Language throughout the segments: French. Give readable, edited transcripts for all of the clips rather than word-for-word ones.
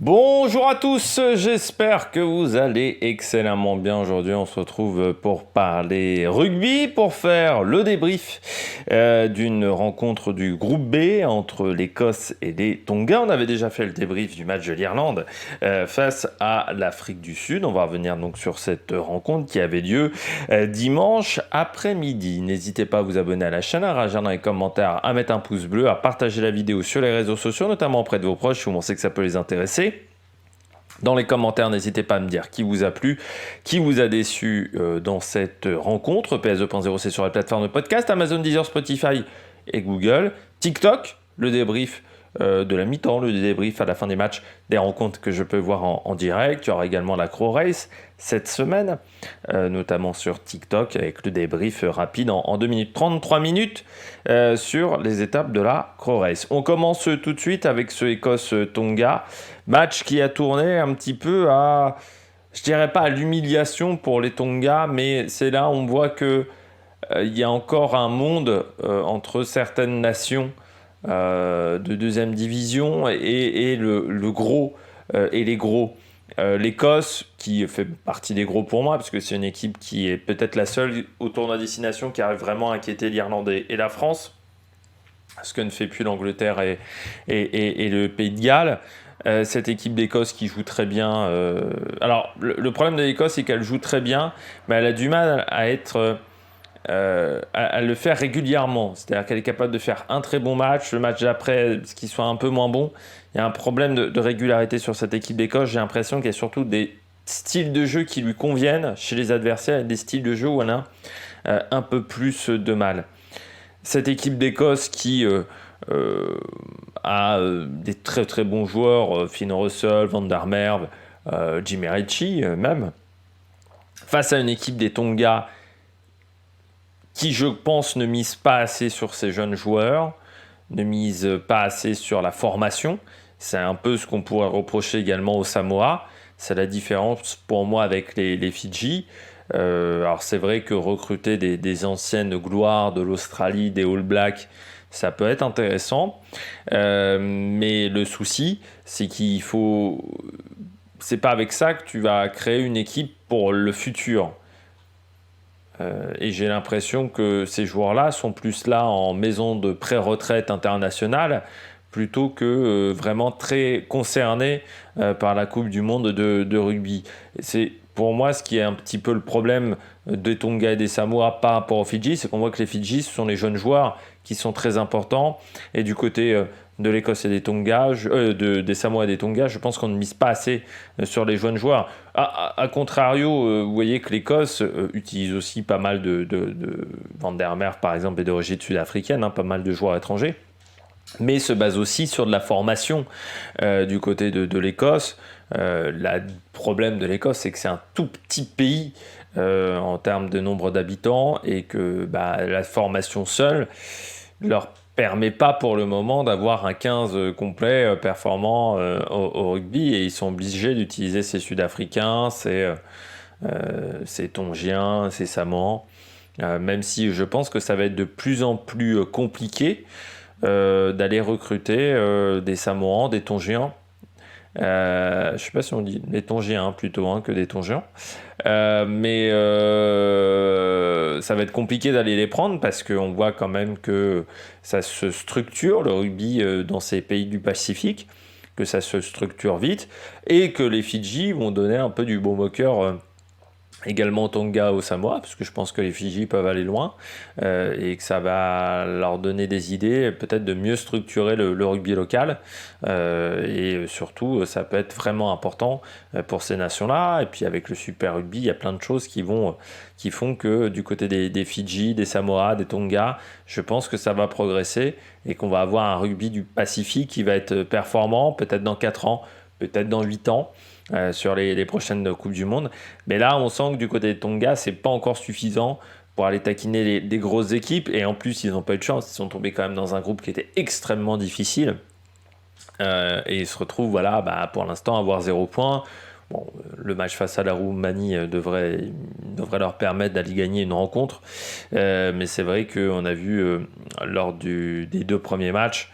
Bonjour à tous, j'espère que vous allez excellemment bien. Aujourd'hui, on se retrouve pour parler rugby, pour faire le débrief d'une rencontre du groupe B entre l'Écosse et les Tonga. On avait déjà fait le débrief du match de l'Irlande face à l'Afrique du Sud. On va revenir donc sur cette rencontre qui avait lieu dimanche après-midi. N'hésitez pas à vous abonner à la chaîne, à réagir dans les commentaires, à mettre un pouce bleu, à partager la vidéo sur les réseaux sociaux, notamment auprès de vos proches si vous pensez que ça peut les intéresser. Dans les commentaires, n'hésitez pas à me dire qui vous a plu, qui vous a déçu dans cette rencontre. PS 2.0, c'est sur la plateforme de podcast, Amazon, Deezer, Spotify et Google. TikTok, le débrief de la mi-temps, le débrief à la fin des matchs, des rencontres que je peux voir en direct. Il y aura également la Crow Race cette semaine, notamment sur TikTok, avec le débrief rapide en 2 minutes, 33 minutes sur les étapes de la Crow Race. On commence tout de suite avec ce Écosse-Tonga. Match qui a tourné un petit peu à, je dirais pas à l'humiliation pour les Tonga, mais c'est là où on voit que il y a encore un monde entre certaines nations de deuxième division et le gros et les gros. L'Écosse, qui fait partie des gros pour moi, parce que c'est une équipe qui est peut-être la seule au tournoi destination qui arrive vraiment à inquiéter l'Irlande et la France, ce que ne fait plus l'Angleterre et le Pays de Galles. Cette équipe d'Écosse qui joue très bien. Alors, le problème de l'Écosse, c'est qu'elle joue très bien, mais elle a du mal à être. À le faire régulièrement. C'est-à-dire qu'elle est capable de faire un très bon match, le match d'après, ce qui soit un peu moins bon. Il y a un problème de régularité sur cette équipe d'Écosse. J'ai l'impression qu'il y a surtout des styles de jeu qui lui conviennent chez les adversaires et des styles de jeu où on a un peu plus de mal. Cette équipe d'Écosse qui a des très très bons joueurs, Finn Russell, Van der Merwe, Jimmy Ritchie même, face à une équipe des Tonga qui, je pense, ne mise pas assez sur ces jeunes joueurs, ne mise pas assez sur la formation. C'est un peu ce qu'on pourrait reprocher également aux Samoa. C'est la différence pour moi avec les Fidji. Alors c'est vrai que recruter des anciennes gloires de l'Australie, des All Blacks, ça peut être intéressant. Mais le souci, c'est qu'il faut... C'est pas avec ça que tu vas créer une équipe pour le futur. Et j'ai l'impression que ces joueurs-là sont plus là en maison de pré-retraite internationale plutôt que vraiment très concernés par la Coupe du Monde de rugby. C'est pour moi ce qui est un petit peu le problème des Tonga et des Samoa par rapport aux Fidji, c'est qu'on voit que les Fidji, ce sont les jeunes joueurs qui sont très importants. Et du côté de l'Écosse et des Tonga, des Samoa et des Tonga, je pense qu'on ne mise pas assez sur les jeunes joueurs. A contrario, vous voyez que l'Écosse utilise aussi pas mal de Van der Merwe, par exemple, et d'origine sud-africaine, pas mal de joueurs étrangers, mais se base aussi sur de la formation du côté de l'Écosse. Le problème de l'Écosse, c'est que c'est un tout petit pays en termes de nombre d'habitants et que la formation seule leur permet pas pour le moment d'avoir un 15 complet performant au rugby, et ils sont obligés d'utiliser ces Sud-Africains, ces Tongiens, ces Samoans, même si je pense que ça va être de plus en plus compliqué d'aller recruter des Samoans, des Tongiens. Je ne sais pas si on dit des Tongiens plutôt que des Tongiens. Mais ça va être compliqué d'aller les prendre parce qu'on voit quand même que ça se structure, le rugby dans ces pays du Pacifique, que ça se structure vite et que les Fidji vont donner un peu du baume au cœur également au Tonga, au Samoa, parce que je pense que les Fidji peuvent aller loin et que ça va leur donner des idées, peut-être de mieux structurer le rugby local. Et surtout, ça peut être vraiment important pour ces nations-là. Et puis avec le Super Rugby, il y a plein de choses qui font que du côté des Fidji, des Samoa, des Tonga, je pense que ça va progresser et qu'on va avoir un rugby du Pacifique qui va être performant, peut-être dans 4 ans, peut-être dans 8 ans. Sur les prochaines Coupes du Monde. Mais là, on sent que du côté de Tonga, c'est pas encore suffisant pour aller taquiner des grosses équipes. Et en plus, ils n'ont pas eu de chance. Ils sont tombés quand même dans un groupe qui était extrêmement difficile. Et ils se retrouvent, pour l'instant, à avoir 0 points. Bon, le match face à la Roumanie devrait leur permettre d'aller gagner une rencontre. Mais c'est vrai qu'on a vu lors des 2 premiers matchs,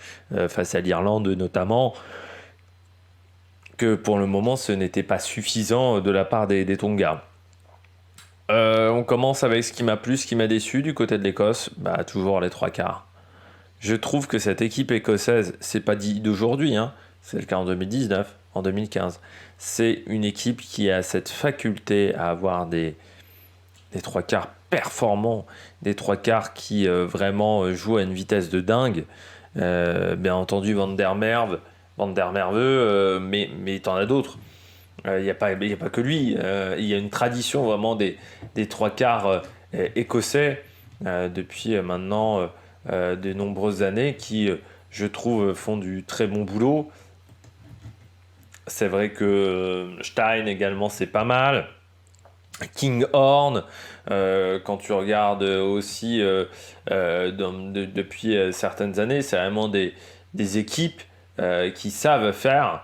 face à l'Irlande notamment, que pour le moment, ce n'était pas suffisant de la part des Tonga. On commence avec ce qui m'a plu, ce qui m'a déçu du côté de l'Écosse. Toujours les trois quarts. Je trouve que cette équipe écossaise, c'est pas dit d'aujourd'hui, hein, c'est le cas en 2019, en 2015. C'est une équipe qui a cette faculté à avoir des trois quarts performants, des trois quarts qui vraiment jouent à une vitesse de dingue. Bien entendu, Van der Merwe, mais t'en as d'autres. Il n'y a pas que lui. Il y a une tradition vraiment des trois quarts écossais depuis maintenant de nombreuses années qui, je trouve, font du très bon boulot. C'est vrai que Stein également, c'est pas mal. Kinghorn, quand tu regardes aussi depuis certaines années, c'est vraiment des équipes qui savent faire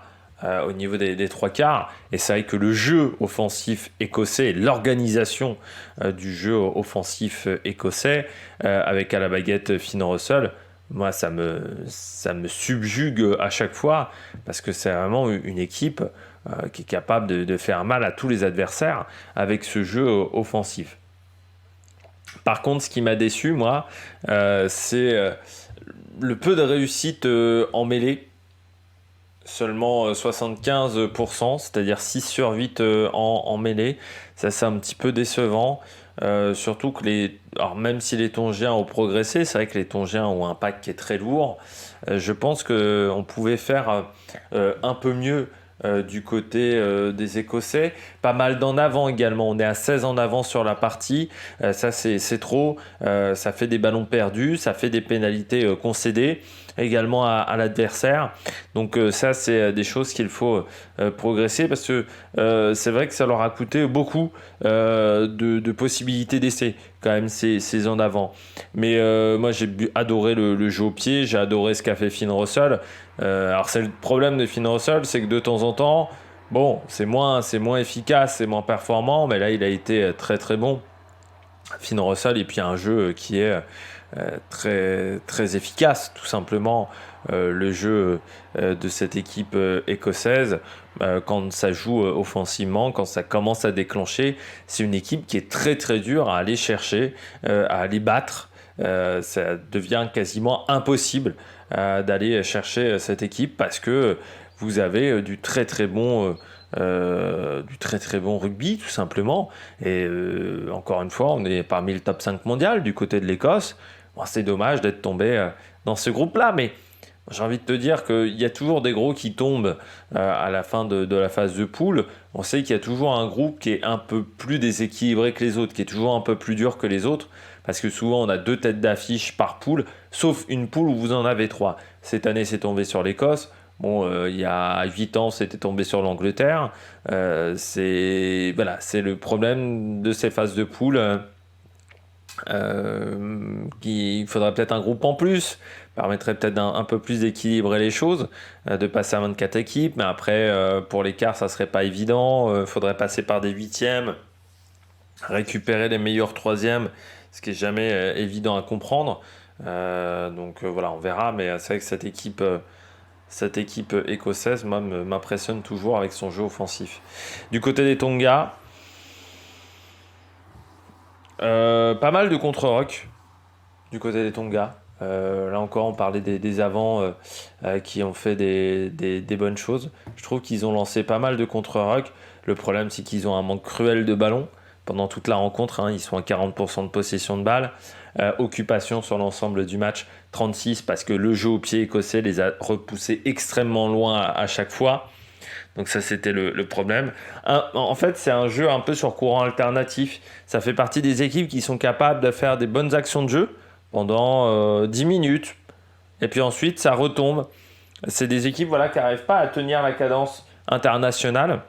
au niveau des trois quarts. Et c'est vrai que le jeu offensif écossais, l'organisation du jeu offensif écossais, avec à la baguette Finn Russell, moi ça me subjugue à chaque fois, parce que c'est vraiment une équipe qui est capable de faire mal à tous les adversaires avec ce jeu offensif. Par contre, ce qui m'a déçu, moi, c'est le peu de réussite en mêlée. Seulement 75%, c'est-à-dire 6 sur 8 en mêlée. Ça, c'est un petit peu décevant. Surtout que alors même si les Tongiens ont progressé, c'est vrai que les Tongiens ont un pack qui est très lourd. Je pense qu'on pouvait faire un peu mieux du côté des Écossais. Pas mal d'en avant également. On est à 16 en avant sur la partie. Ça, c'est trop. Ça fait des ballons perdus. Ça fait des pénalités concédées également à l'adversaire. Donc ça, c'est des choses qu'il faut progresser, parce que c'est vrai que ça leur a coûté beaucoup de possibilités d'essai quand même ces en avant. Mais moi, j'ai adoré le jeu au pied. J'ai adoré ce qu'a fait Finn Russell. Alors c'est le problème de Finn Russell, c'est que de temps en temps, bon, c'est moins efficace, c'est moins performant, mais là il a été très très bon, Finn Russell. Et puis un jeu qui est très très efficace, tout simplement. Le jeu de cette équipe écossaise, quand ça joue offensivement, quand ça commence à déclencher, c'est une équipe qui est très très dure à aller chercher, à aller battre. Ça devient quasiment impossible d'aller chercher cette équipe, parce que vous avez du très très bon rugby, tout simplement. Et encore une fois, on est parmi le top 5 mondial du côté de l'Écosse. Bon, c'est dommage d'être tombé dans ce groupe-là, mais j'ai envie de te dire qu'il y a toujours des gros qui tombent à la fin de la phase de poule. On sait qu'il y a toujours un groupe qui est un peu plus déséquilibré que les autres, qui est toujours un peu plus dur que les autres, parce que souvent on a 2 têtes d'affiche par poule, sauf une poule où vous en avez 3. Cette année, c'est tombé sur l'Écosse. Bon, il y a 8 ans, c'était tombé sur l'Angleterre. C'est le problème de ces phases de poule. Il faudrait peut-être un groupe en plus, permettrait peut-être un peu plus d'équilibrer les choses, de passer à 24 équipes, mais après pour l'écart ça serait pas évident. Faudrait passer par des huitièmes, récupérer les meilleurs troisièmes, ce qui est jamais évident à comprendre. Donc voilà, on verra, mais c'est vrai que cette équipe écossaise, moi, m'impressionne toujours avec son jeu offensif. Du côté des Tonga, pas mal de contre-rock du côté des Tonga. Là encore, on parlait des avants qui ont fait des bonnes choses. Je trouve qu'ils ont lancé pas mal de contre-rock. Le problème, c'est qu'ils ont un manque cruel de ballons pendant toute la rencontre. Ils sont à 40% de possession de balles. Occupation sur l'ensemble du match, 36, parce que le jeu au pied écossais les a repoussés extrêmement loin à chaque fois. Donc ça, c'était le problème. En fait, c'est un jeu un peu sur courant alternatif. Ça fait partie des équipes qui sont capables de faire des bonnes actions de jeu pendant 10 minutes. Et puis ensuite, ça retombe. C'est des équipes qui n'arrivent pas à tenir la cadence internationale.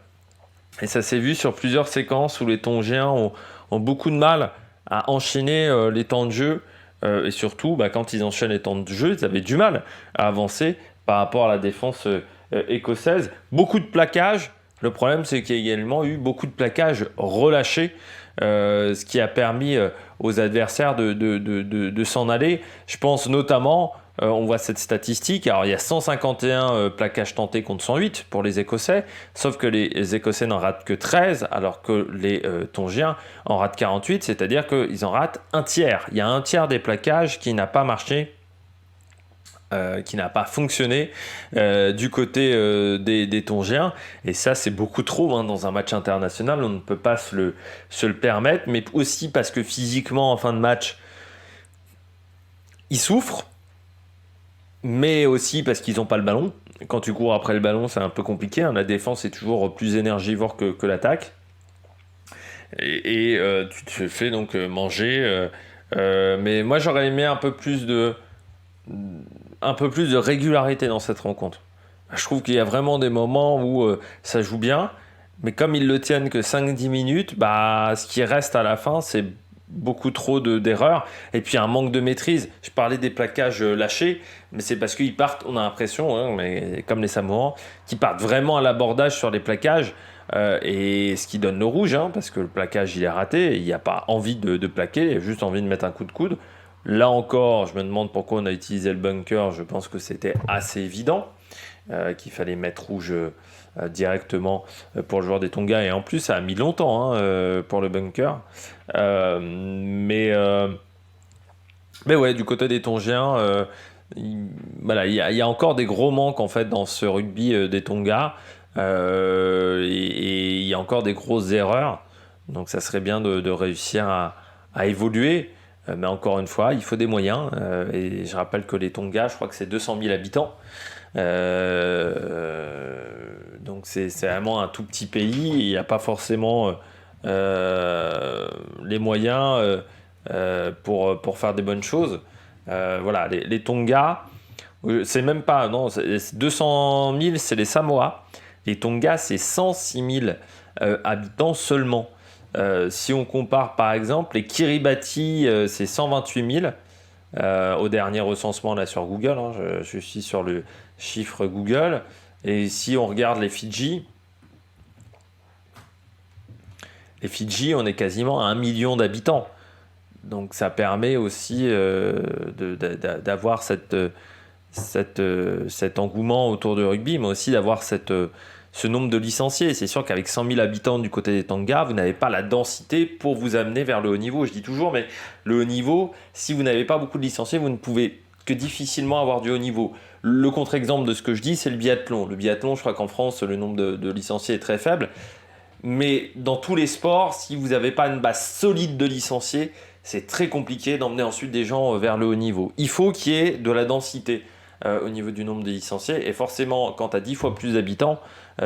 Et ça s'est vu sur plusieurs séquences où les Tongiens ont beaucoup de mal à enchaîner les temps de jeu. Et surtout, quand ils enchaînent les temps de jeu, ils avaient du mal à avancer par rapport à la défense écossaise. Beaucoup de plaquages. Le problème, c'est qu'il y a également eu beaucoup de plaquages relâchés, ce qui a permis aux adversaires de s'en aller. Je pense notamment on voit cette statistique. Alors, il y a 151 plaquages tentés contre 108 pour les Écossais, sauf que les Écossais n'en ratent que 13, alors que les Tongiens en ratent 48, c'est-à-dire qu'ils en ratent un tiers. Il y a un tiers des plaquages qui n'a pas marché, qui n'a pas fonctionné du côté des Tongiens, et ça c'est beaucoup trop dans un match international. On ne peut pas se le permettre, mais aussi parce que physiquement en fin de match ils souffrent, mais aussi parce qu'ils n'ont pas le ballon. Quand tu cours après le ballon, c'est un peu compliqué, la défense est toujours plus énergivore que l'attaque, et tu te fais donc manger, mais moi j'aurais aimé un peu plus de régularité dans cette rencontre. Je trouve qu'il y a vraiment des moments où ça joue bien, mais comme ils le tiennent que 5-10 minutes, ce qui reste à la fin, c'est beaucoup trop d'erreurs, et puis un manque de maîtrise. Je parlais des plaquages lâchés, mais c'est parce qu'ils partent, on a l'impression, mais comme les Samoans, qu'ils partent vraiment à l'abordage sur les plaquages, et ce qui donne le rouge, parce que le plaquage il est raté, il n'y a pas envie de plaquer, il y a juste envie de mettre un coup de coude. Là encore, je me demande pourquoi on a utilisé le bunker. Je pense que c'était assez évident qu'il fallait mettre rouge directement pour le joueur des Tonga. Et en plus, ça a mis longtemps pour le bunker. Mais ouais, du côté des Tongiens, voilà, il y a encore des gros manques en fait dans ce rugby des Tonga. Et il y a encore des grosses erreurs. Donc ça serait bien de réussir à évoluer. Mais encore une fois, il faut des moyens. Et je rappelle que les Tonga, je crois que c'est 200 000 habitants. Donc c'est vraiment un tout petit pays. Il n'y a pas forcément les moyens pour faire des bonnes choses. Voilà, les Tonga, c'est même pas... Non, 200 000, c'est les Samoa. Les Tonga, c'est 106 000 habitants seulement. Si on compare par exemple, les Kiribati, c'est 128 000 au dernier recensement là sur Google. Je suis sur le chiffre Google. Et si on regarde les Fidji, on est quasiment à 1 million d'habitants. Donc ça permet aussi d'avoir cet engouement autour du rugby, mais aussi d'avoir ce nombre de licenciés. C'est sûr qu'avec 100 000 habitants du côté des Tonga, vous n'avez pas la densité pour vous amener vers le haut niveau. Je dis toujours, mais le haut niveau, si vous n'avez pas beaucoup de licenciés, vous ne pouvez que difficilement avoir du haut niveau. Le contre-exemple de ce que je dis, c'est le biathlon. Le biathlon, je crois qu'en France, le nombre de licenciés est très faible. Mais dans tous les sports, si vous n'avez pas une base solide de licenciés, c'est très compliqué d'emmener ensuite des gens vers le haut niveau. Il faut qu'il y ait de la densité au niveau du nombre de licenciés. Et forcément, quand tu as 10 fois plus d'habitants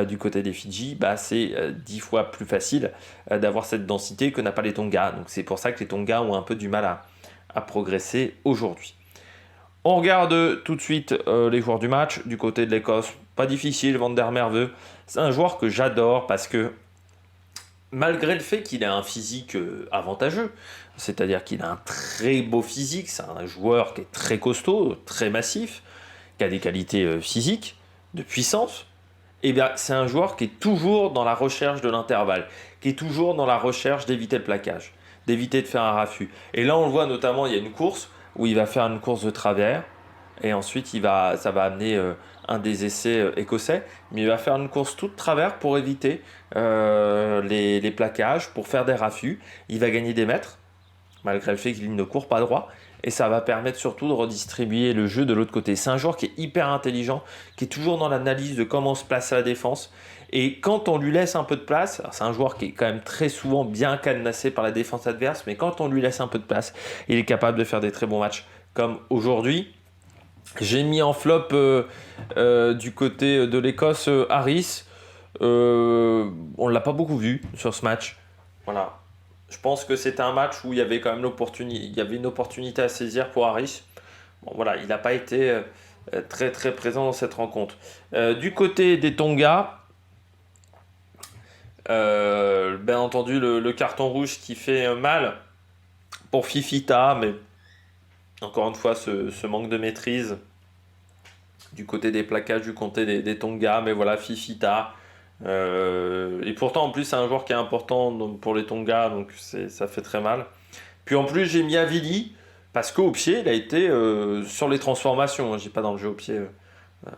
du côté des Fidji, c'est 10 fois plus facile d'avoir cette densité que n'a pas les Tonga. Donc c'est pour ça que les Tonga ont un peu du mal à progresser aujourd'hui. On regarde tout de suite les joueurs du match. Du côté de l'Écosse, pas difficile, Van der Merwe. C'est un joueur que j'adore parce que malgré le fait qu'il a un physique avantageux, c'est-à-dire qu'il a un très beau physique, c'est un joueur qui est très costaud, très massif, qui a des qualités physiques, de puissance, et bien c'est un joueur qui est toujours dans la recherche de l'intervalle, qui est toujours dans la recherche d'éviter le plaquage, d'éviter de faire un raffut. Et là on le voit notamment, il y a une course où il va faire une course de travers, et ensuite ça va amener un des essais écossais, mais il va faire une course toute travers pour éviter les plaquages, pour faire des raffus. Il va gagner des mètres, malgré le fait qu'il ne court pas droit, et ça va permettre surtout de redistribuer le jeu de l'autre côté. C'est un joueur qui est hyper intelligent, qui est toujours dans l'analyse de comment se placer à la défense, et quand on lui laisse un peu de place, c'est un joueur qui est quand même très souvent bien cadenassé par la défense adverse, mais quand on lui laisse un peu de place, il est capable de faire des très bons matchs, comme aujourd'hui. J'ai mis en flop du côté de l'Écosse Harris. On ne l'a pas beaucoup vu sur ce match. Voilà. Je pense que c'était un match où il y avait quand même une opportunité à saisir pour Harris. Bon, voilà, il n'a pas été très très présent dans cette rencontre. Du côté des Tonga, bien entendu le carton rouge qui fait mal pour Fifita, mais encore une fois ce manque de maîtrise du côté des plaquages du côté des Tonga, mais voilà, Fifita. Et pourtant en plus c'est un joueur qui est important pour les Tonga, donc ça fait très mal. Puis en plus j'ai mis Avili, parce qu'au pied, il a été sur les transformations. Je dis pas dans le jeu au pied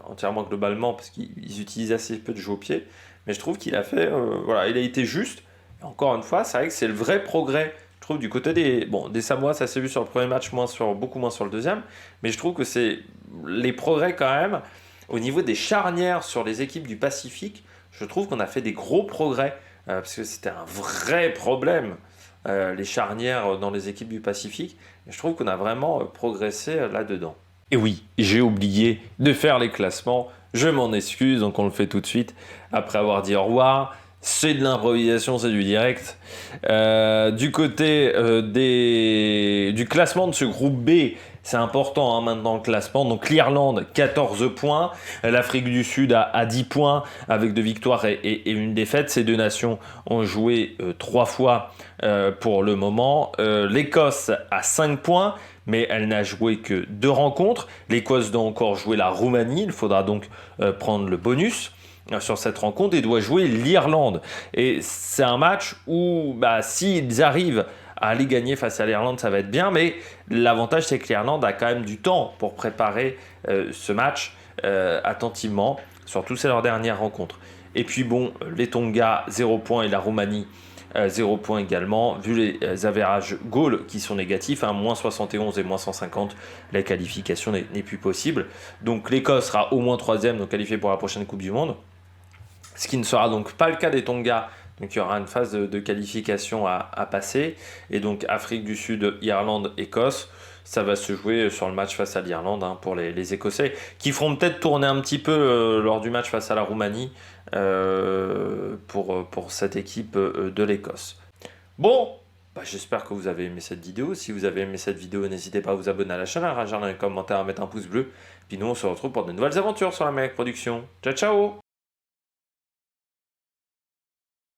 entièrement globalement, parce qu'ils utilisent assez peu de jeu au pied. Mais je trouve qu'il a fait, voilà, il a été juste. Et encore une fois, c'est vrai que c'est le vrai progrès. Je trouve du côté des Samoa, ça s'est vu sur le premier match, beaucoup moins sur le deuxième. Mais je trouve que c'est les progrès quand même. Au niveau des charnières sur les équipes du Pacifique, je trouve qu'on a fait des gros progrès. Parce que c'était un vrai problème, les charnières dans les équipes du Pacifique. Et je trouve qu'on a vraiment progressé là-dedans. Et oui, j'ai oublié de faire les classements. Je m'en excuse, donc on le fait tout de suite après avoir dit au revoir. C'est de l'improvisation, c'est du direct. Du côté du classement de ce groupe B, c'est important maintenant le classement. Donc l'Irlande, 14 points. L'Afrique du Sud à 10 points avec 2 victoires et une défaite. Ces deux nations ont joué 3 fois pour le moment. L'Écosse à 5 points, mais elle n'a joué que 2 rencontres. L'Écosse doit encore jouer la Roumanie. Il faudra donc prendre le bonus sur cette rencontre et doit jouer l'Irlande. Et c'est un match où s'ils arrivent à aller gagner face à l'Irlande, ça va être bien, mais l'avantage c'est que l'Irlande a quand même du temps pour préparer ce match attentivement, surtout c'est leur dernière rencontre. Et puis bon, les Tonga 0 points et la Roumanie 0 points également, vu les avérages goals qui sont négatifs, moins 71 et moins 150, la qualification n'est plus possible. Donc l'Écosse sera au moins 3e, donc qualifiée pour la prochaine Coupe du Monde. Ce qui ne sera donc pas le cas des Tonga. Donc il y aura une phase de qualification à passer. Et donc Afrique du Sud, Irlande, Écosse, ça va se jouer sur le match face à l'Irlande pour les Écossais, qui feront peut-être tourner un petit peu lors du match face à la Roumanie pour cette équipe de l'Écosse. Bon, j'espère que vous avez aimé cette vidéo. Si vous avez aimé cette vidéo, n'hésitez pas à vous abonner à la chaîne, à réagir dans les commentaires, à mettre un pouce bleu. Puis nous, on se retrouve pour de nouvelles aventures sur la Mec Production. Ciao, ciao!